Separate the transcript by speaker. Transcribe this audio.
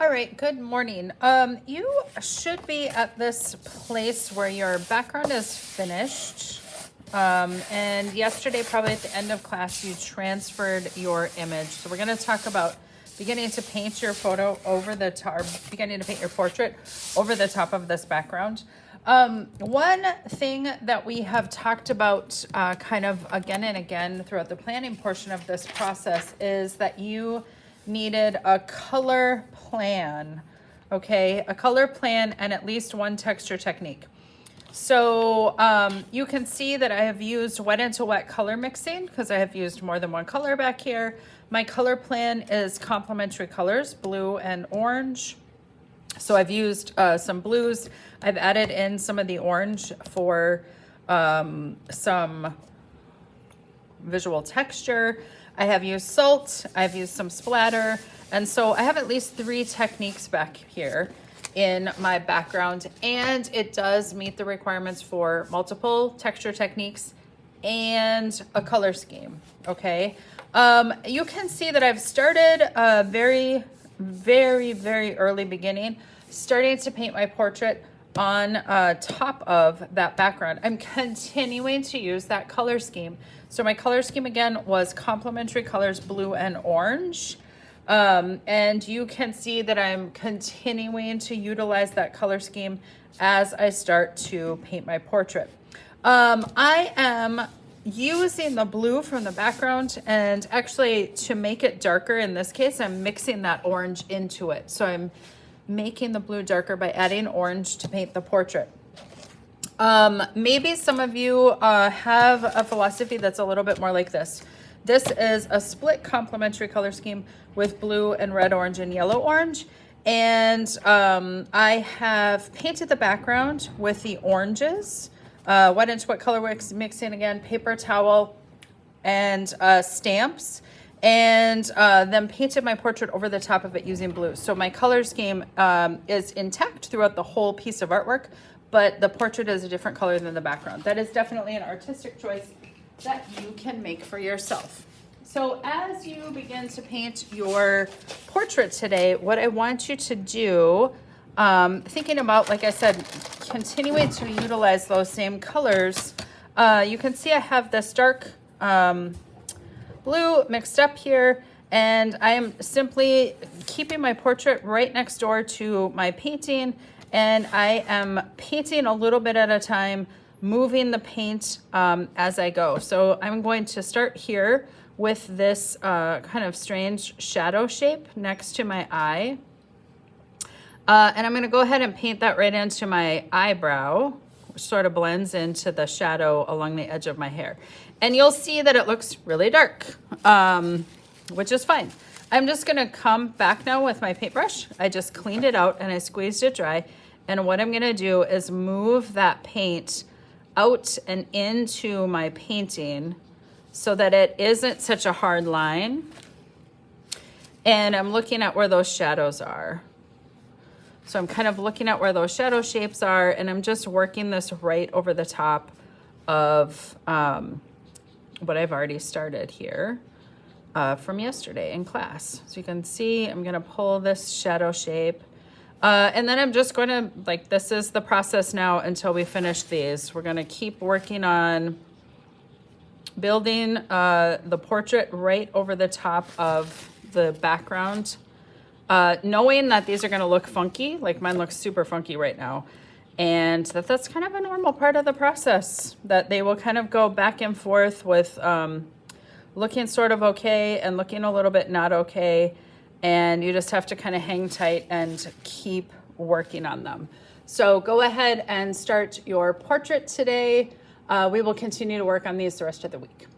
Speaker 1: All right, good morning. You should be at this place where your background is finished. And yesterday, probably at the end of class, you transferred your image. So we're going to talk about beginning to paint your photo over the top, or beginning to paint your portrait over the top of this background. One thing that we have talked about kind of again and again throughout the planning portion of this process is that you needed a color plan, okay? A color plan and at least one texture technique. So you can see that I have used wet into wet color mixing because I have used more than one color back here. My color plan is complementary colors, blue and orange. So I've used some blues. I've added in some of the orange for some visual texture. I have used salt, I've used some splatter, and so I have at least 3 techniques back here in my background, and it does meet the requirements for multiple texture techniques and a color scheme, okay? You can see that I've started a very early beginning, starting to paint my portrait on top of that background. I'm continuing to use that color scheme. So my color scheme again was complementary colors, blue and orange. And you can see that I'm continuing to utilize that color scheme as I start to paint my portrait. I am using the blue from the background, and actually to make it darker in this case, I'm mixing that orange into it. So I'm making the blue darker by adding orange to paint the portrait. Maybe some of you have a philosophy that's a little bit more like this. This is a split complementary color scheme with blue and red, orange, and yellow, orange. And I have painted the background with the oranges, wet into wet color mixing again, paper towel, and stamps. And then painted my portrait over the top of it using blue. So my color scheme is intact throughout the whole piece of artwork, but the portrait is a different color than the background. That is definitely an artistic choice that you can make for yourself. So as you begin to paint your portrait today, what I want you to do, thinking about, like I said, continuing to utilize those same colors, you can see I have this dark blue mixed up here, and I am simply keeping my portrait right next door to my painting, and I am painting a little bit at a time, moving the paint as I go. So I'm going to start here with this kind of strange shadow shape next to my eye. And I'm gonna go ahead and paint that right into my eyebrow, which sort of blends into the shadow along the edge of my hair. And you'll see that it looks really dark, which is fine. I'm just gonna come back now with my paintbrush. I just cleaned it out and I squeezed it dry. And what I'm gonna do is move that paint out and into my painting so that it isn't such a hard line. And I'm looking at where those shadows are. So I'm kind of looking at where those shadow shapes are, and I'm just working this right over the top of what I've already started here from yesterday in class. So you can see I'm gonna pull this shadow shape. And then I'm just going to, like, this is the process now until we finish these. We're going to keep working on building the portrait right over the top of the background, knowing that these are going to look funky, like mine looks super funky right now, and that's kind of a normal part of the process, that they will kind of go back and forth with looking sort of okay and looking a little bit not okay. And you just have to kind of hang tight and keep working on them. So go ahead and start your portrait today. We will continue to work on these the rest of the week.